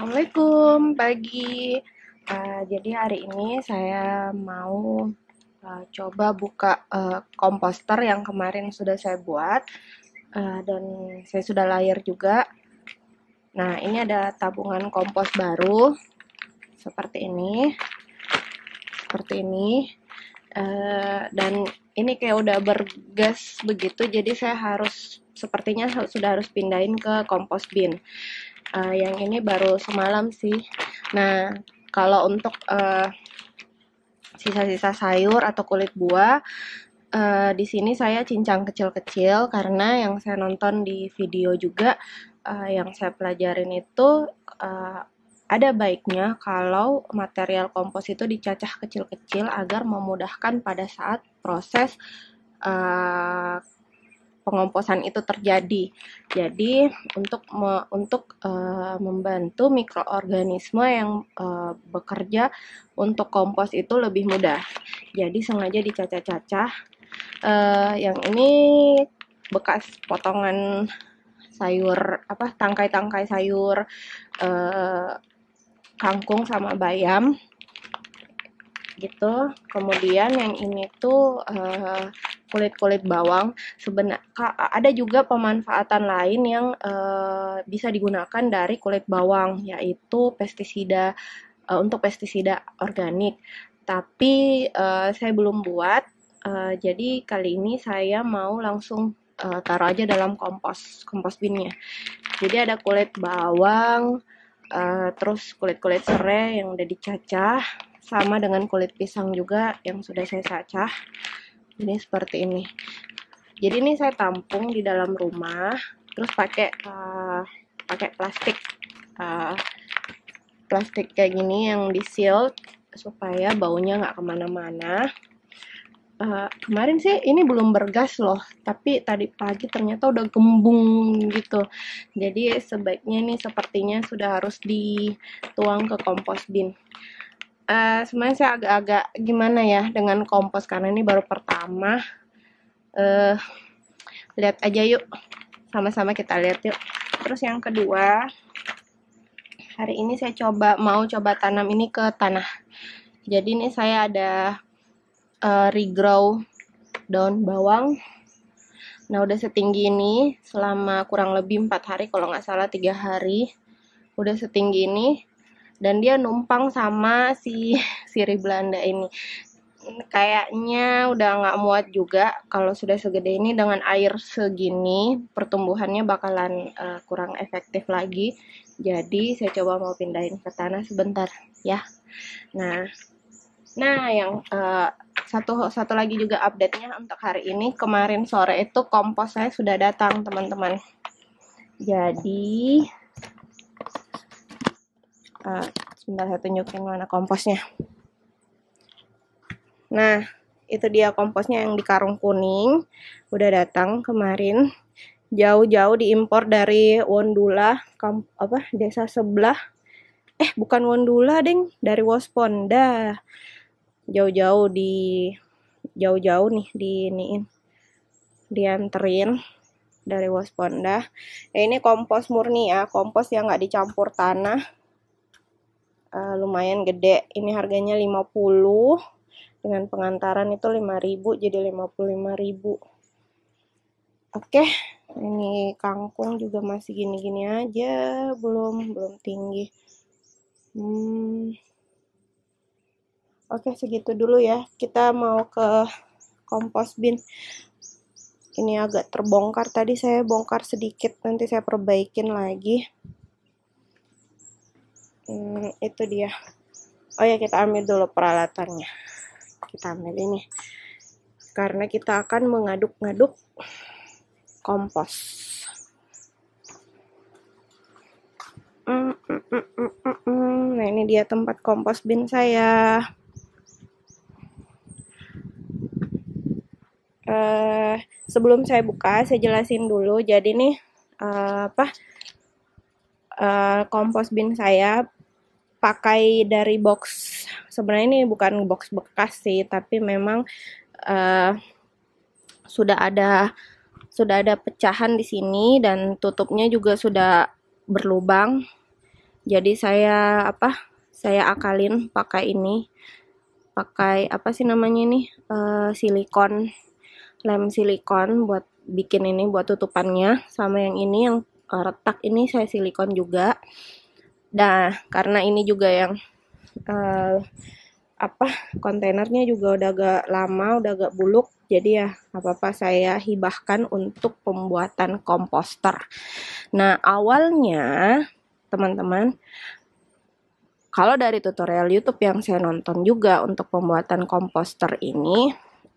Assalamualaikum pagi. Jadi hari ini saya mau coba buka komposter yang kemarin sudah saya buat dan saya sudah layar juga. Nah, ini ada tabungan kompos baru seperti ini, dan ini kayak udah bergas begitu. Jadi saya sepertinya sudah harus pindahin ke kompos bin. Yang ini baru semalam sih. Nah, kalau untuk sisa-sisa sayur atau kulit buah, di sini saya cincang kecil-kecil karena yang saya nonton di video juga, yang saya pelajarin itu ada baiknya kalau material kompos itu dicacah kecil-kecil agar memudahkan pada saat proses pengomposan itu terjadi. Jadi untuk membantu mikroorganisme yang bekerja untuk kompos itu lebih mudah. Jadi sengaja dicacah-cacah. Yang ini bekas potongan sayur tangkai-tangkai sayur kangkung sama bayam gitu. Kemudian yang ini tuh kulit-kulit bawang. Ada juga pemanfaatan lain yang bisa digunakan dari kulit bawang, yaitu pestisida untuk pestisida organik. Tapi saya belum buat, jadi kali ini saya mau langsung taruh aja dalam kompos binnya. Jadi ada kulit bawang, terus kulit-kulit serai yang udah dicacah, sama dengan kulit pisang juga yang sudah saya cacah. Ini seperti ini. Jadi ini saya tampung di dalam rumah, terus pakai plastik kayak gini yang di-sealed supaya baunya nggak kemana-mana. Kemarin sih ini belum bergas loh, tapi tadi pagi ternyata udah gembung gitu. Jadi sebaiknya ini sepertinya sudah harus dituang ke kompos bin. Sebenarnya saya agak-agak gimana ya dengan kompos karena ini baru pertama. Lihat aja yuk, sama-sama kita lihat yuk. Terus yang kedua, hari ini saya mau coba tanam ini ke tanah. Jadi ini saya ada regrow daun bawang. Nah, udah setinggi ini selama kurang lebih 4 hari, kalau nggak salah 3 hari. Udah setinggi ini. Dan dia numpang sama si sirih Belanda ini. Kayaknya udah nggak muat juga. Kalau sudah segede ini dengan air segini, pertumbuhannya bakalan kurang efektif lagi. Jadi saya coba mau pindahin ke tanah sebentar ya. Nah yang satu lagi juga update-nya untuk hari ini. Kemarin sore itu kompos saya sudah datang, teman-teman. Jadi sebentar saya tunjukin mana komposnya. Nah, itu dia komposnya yang di karung kuning. Udah datang kemarin. Jauh-jauh diimpor dari Wondula, desa sebelah. Bukan Wondula, deng, dari Wasponda. Jauh-jauh nih dianterin dari Wasponda. Ini kompos murni ya, kompos yang nggak dicampur tanah. Lumayan gede. Ini harganya 50. Dengan pengantaran itu 5.000, jadi 55.000. Oke, ini kangkung juga masih gini-gini aja, belum tinggi. Oke, segitu dulu ya. Kita mau ke kompos bin. Ini agak terbongkar, tadi saya bongkar sedikit, nanti saya perbaikin lagi. Itu dia. Oh ya, kita ambil dulu peralatannya. Kita ambil ini karena kita akan mengaduk-ngaduk kompos. Nah, ini dia tempat kompos bin saya. Sebelum saya buka, saya jelasin dulu. Jadi nih kompos bin saya pakai dari box. Sebenarnya ini bukan box bekas sih, tapi memang sudah ada pecahan di sini dan tutupnya juga sudah berlubang. Jadi saya saya akalin pakai ini, pakai apa sih namanya ini, silikon, lem silikon buat bikin ini, buat tutupannya. Sama yang ini yang retak ini saya silikon juga. Nah, karena ini juga yang kontainernya juga udah agak lama, udah agak buluk, jadi ya apa-apa saya hibahkan untuk pembuatan komposter. Nah, awalnya teman-teman, kalau dari tutorial YouTube yang saya nonton juga untuk pembuatan komposter ini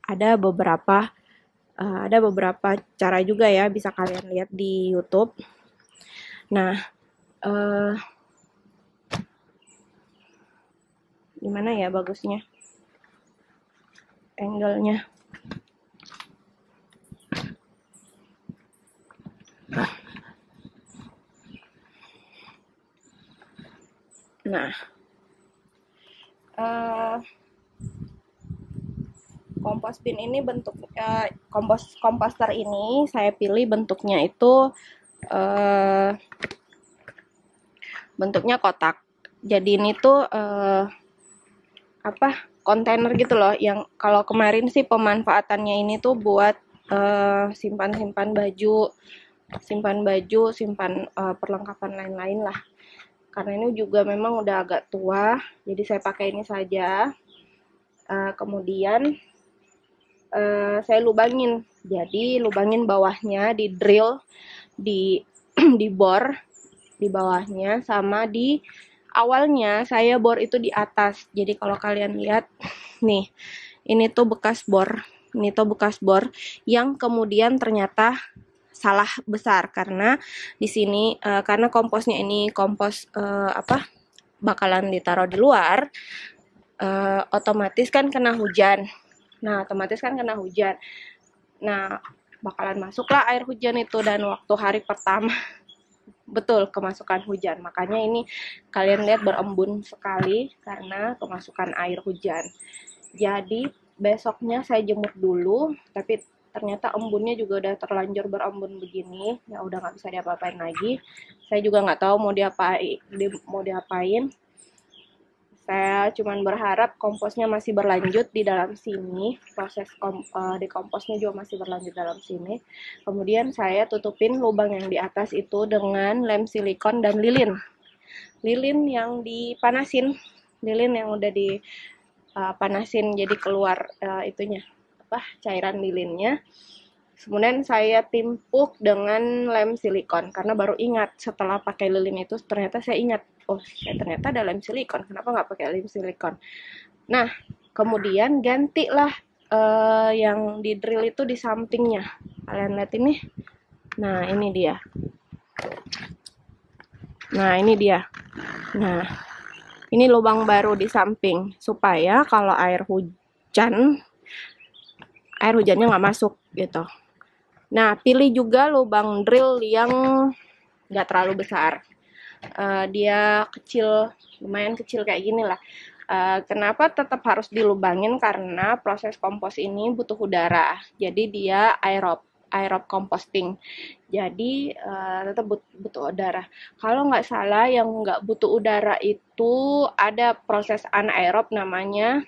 ada beberapa cara juga ya, bisa kalian lihat di YouTube. Nah, gimana ya bagusnya angle-nya. Nah, kompos bin ini komposter ini saya pilih bentuknya itu bentuknya kotak. Jadi ini tuh kontainer gitu loh, yang kalau kemarin sih pemanfaatannya ini tuh buat simpan baju, simpan perlengkapan lain-lain lah. Karena ini juga memang udah agak tua, jadi saya pakai ini saja. Kemudian saya lubangin, jadi lubangin bawahnya, di drill, di bor di bawahnya, sama di awalnya saya bor itu di atas. Jadi kalau kalian lihat nih, ini tuh bekas bor, yang kemudian ternyata salah besar, karena di sini karena komposnya ini kompos bakalan ditaruh di luar, otomatis kan kena hujan. Nah, bakalan masuklah air hujan itu, dan waktu hari pertama betul kemasukan hujan. Makanya ini kalian lihat berembun sekali karena kemasukan air hujan. Jadi besoknya saya jemur dulu, tapi ternyata embunnya juga udah terlanjur berembun begini, ya udah nggak bisa diapa-apain lagi. Saya juga nggak tahu mau diapain. Saya cuman berharap komposnya masih berlanjut di dalam sini, proses dekomposnya juga masih berlanjut dalam sini. Kemudian saya tutupin lubang yang di atas itu dengan lem silikon dan lilin yang dipanasin, lilin yang udah dipanasin, jadi keluar cairan lilinnya. Kemudian saya timpuk dengan lem silikon, karena baru ingat setelah pakai lilin itu, ternyata saya ingat, ternyata ada lem silikon, kenapa nggak pakai lem silikon. Nah, kemudian gantilah yang di drill itu di sampingnya. Kalian lihat ini. Nah, ini dia. Nah, ini lubang baru di samping, supaya kalau air hujannya nggak masuk gitu. Nah, pilih juga lubang drill yang nggak terlalu besar. Dia kecil, lumayan kecil kayak gini lah. Kenapa tetap harus dilubangin? Karena proses kompos ini butuh udara. Jadi dia aerob composting. Jadi tetap butuh udara. Kalau nggak salah yang nggak butuh udara itu ada proses anaerob namanya.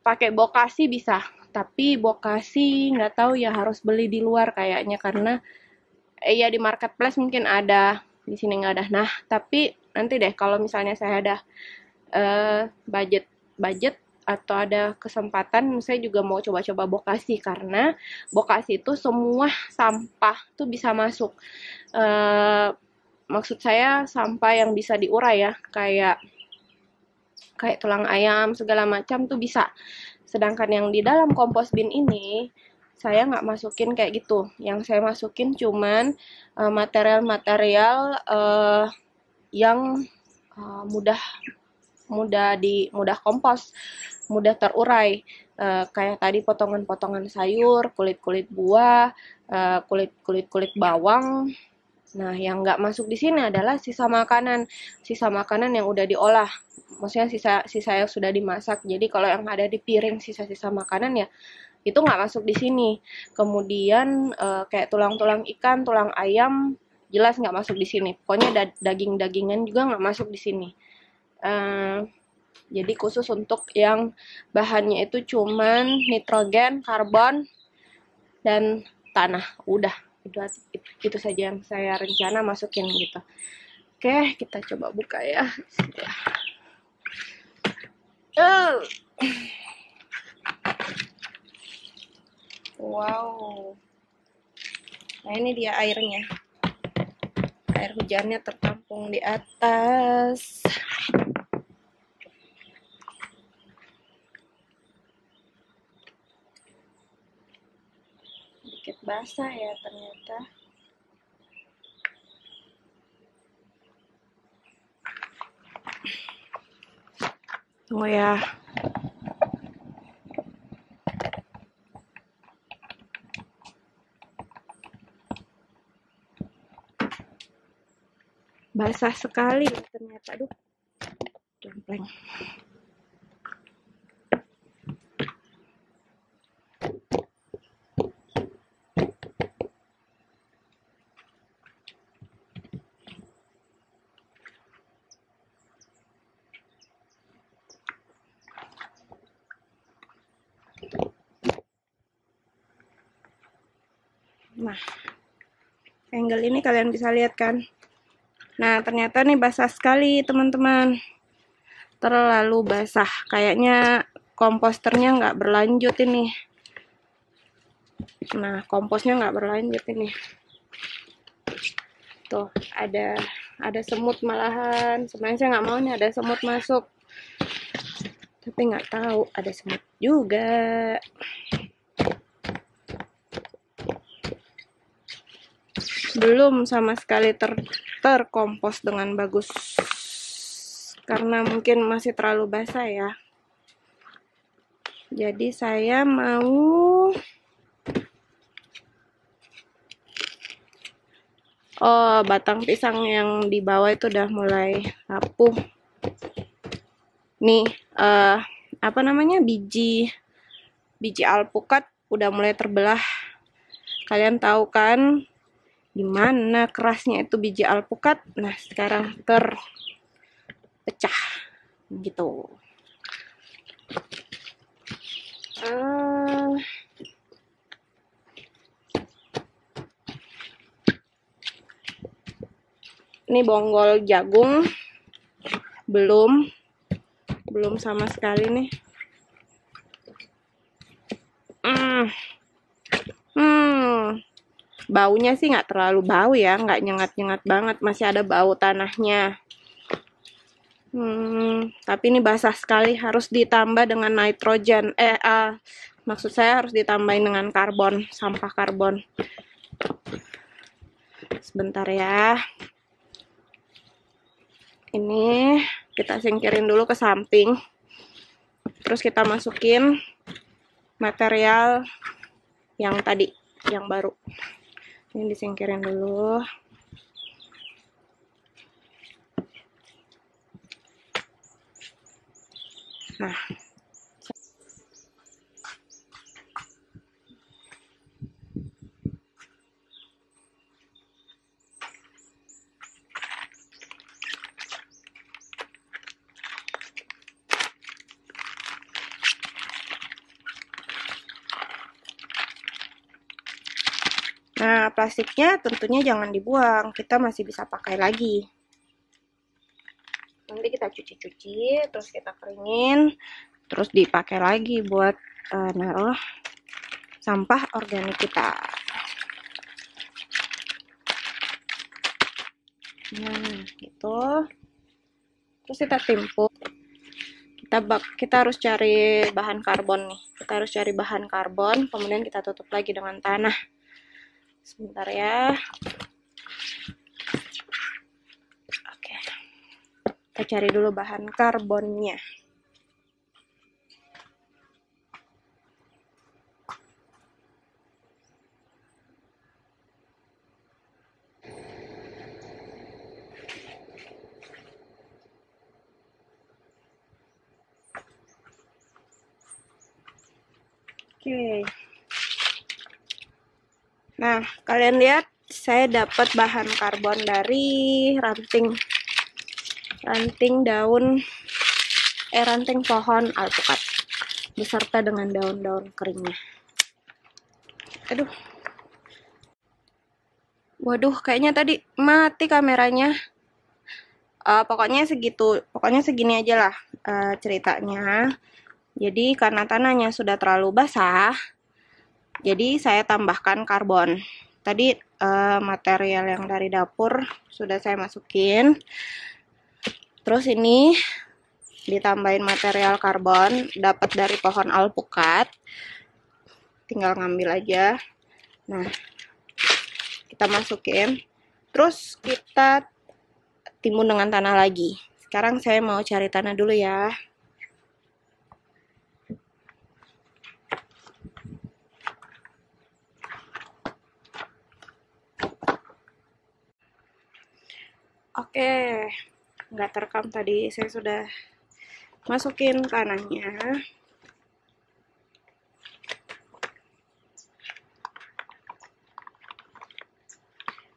Pakai bokasi bisa. Tapi bokasi nggak tahu ya, harus beli di luar kayaknya, karena ya di marketplace mungkin ada, di sini nggak ada. Nah, tapi nanti deh kalau misalnya saya ada budget atau ada kesempatan, saya juga mau coba-coba bokasi, karena bokasi itu semua sampah tuh bisa masuk. Maksud saya sampah yang bisa diurai ya, kayak tulang ayam segala macam tuh bisa. Sedangkan yang di dalam kompos bin ini saya nggak masukin kayak gitu. Yang saya masukin cuman material-material yang mudah kompos, mudah terurai. Kayak tadi potongan-potongan sayur, kulit-kulit buah, kulit bawang. Nah, yang nggak masuk di sini adalah sisa makanan yang udah diolah. Maksudnya sisa yang sudah dimasak. Jadi kalau yang ada di piring sisa-sisa makanan ya itu nggak masuk di sini. Kemudian kayak tulang-tulang ikan, tulang ayam jelas nggak masuk di sini. Pokoknya daging-dagingan juga nggak masuk di sini. Jadi khusus untuk yang bahannya itu cuman nitrogen, karbon, dan tanah. Udah, itu saja yang saya rencana masukin gitu. Oke, kita coba buka ya. Wow. Nah, ini dia airnya. Air hujannya tertampung di atas. Sedikit basah ya ternyata. Tunggu ya. Basah sekali ternyata. Aduh, gempleng. Nah, angle ini kalian bisa lihat kan. Nah, ternyata nih basah sekali teman-teman. Terlalu basah. Kayaknya komposternya nggak berlanjut ini. Nah, komposnya nggak berlanjut ini. Tuh, ada semut malahan. Sebenarnya saya nggak mau nih ada semut masuk. Tapi nggak tahu ada semut juga. Belum sama sekali terkompos dengan bagus. Karena mungkin masih terlalu basah ya. Jadi saya mau batang pisang yang di bawah itu udah mulai rapuh. Nih, apa namanya? Biji alpukat udah mulai terbelah. Kalian tahu kan gimana kerasnya itu biji alpukat? Nah, sekarang terpecah gitu. Ini bonggol jagung belum sama sekali nih. Baunya sih nggak terlalu bau ya, nggak nyengat-nyengat banget, masih ada bau tanahnya. Tapi ini basah sekali, harus ditambah dengan nitrogen. Maksud saya harus ditambahin dengan karbon, sampah karbon. Sebentar ya. Ini kita singkirin dulu ke samping. Terus kita masukin material yang tadi, yang baru. Ini disingkirin dulu. Nah, plastiknya tentunya jangan dibuang, kita masih bisa pakai lagi. Nanti kita cuci-cuci, terus kita keringin, terus dipakai lagi buat naruh sampah organik kita. Nah, gitu. Terus kita timpuk. Kita harus cari bahan karbon nih. Kita harus cari bahan karbon, kemudian kita tutup lagi dengan tanah. Sebentar ya. Oke. Kita cari dulu bahan karbonnya. Oke. Nah, kalian lihat saya dapat bahan karbon dari ranting pohon alpukat beserta dengan daun-daun keringnya. Aduh, waduh, kayaknya tadi mati kameranya. Pokoknya segini aja lah ceritanya. Jadi karena tanahnya sudah terlalu basah, jadi saya tambahkan karbon. Tadi material yang dari dapur sudah saya masukin. Terus ini ditambahin material karbon dapat dari pohon alpukat. Tinggal ngambil aja. Nah, kita masukin. Terus kita timbun dengan tanah lagi. Sekarang saya mau cari tanah dulu ya. Oke, nggak terekam tadi, saya sudah masukin tanahnya.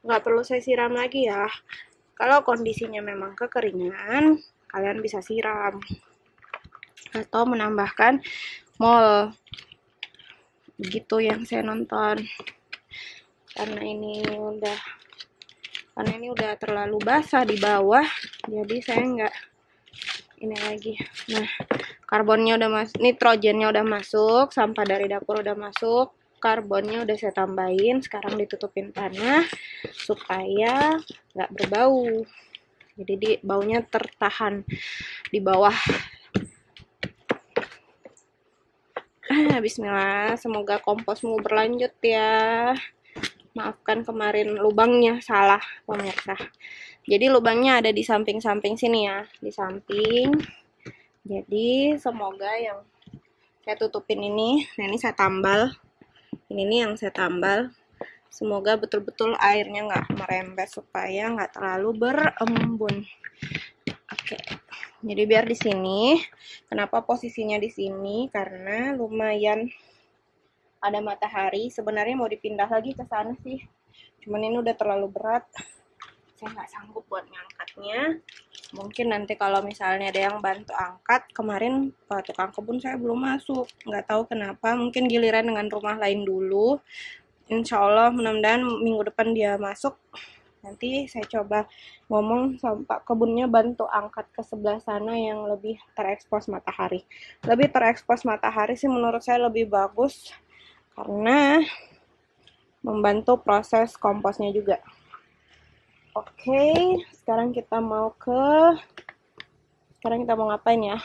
Nggak perlu saya siram lagi ya. Kalau kondisinya memang kekeringan, kalian bisa siram. Atau menambahkan mol. Begitu yang saya nonton. Karena ini udah terlalu basah di bawah, jadi saya nggak ini lagi. Nah, karbonnya udah masuk, nitrogennya udah masuk, sampah dari dapur udah masuk, karbonnya udah saya tambahin. Sekarang ditutupin tanah supaya nggak berbau, jadi baunya tertahan di bawah. Bismillah, semoga komposmu berlanjut ya. Maafkan kemarin lubangnya salah pemirsa. Jadi lubangnya ada di samping-samping sini ya, di samping. Jadi semoga yang saya tutupin ini, nah ini saya tambal. Ini nih yang saya tambal. Semoga betul-betul airnya nggak merembes supaya nggak terlalu berembun. Oke. Jadi biar di sini. Kenapa posisinya di sini? Karena lumayan ada matahari. Sebenarnya mau dipindah lagi ke sana sih, cuman ini udah terlalu berat, saya nggak sanggup buat ngangkatnya. Mungkin nanti kalau misalnya ada yang bantu angkat. Kemarin tukang kebun saya belum masuk, nggak tahu kenapa, mungkin giliran dengan rumah lain dulu. Insya Allah mudah-mudahan minggu depan dia masuk. Nanti saya coba ngomong sama Pak kebunnya bantu angkat ke sebelah sana yang lebih terekspos matahari. Lebih terekspos matahari sih menurut saya lebih bagus, karena membantu proses komposnya juga. Oke, sekarang kita mau ngapain ya?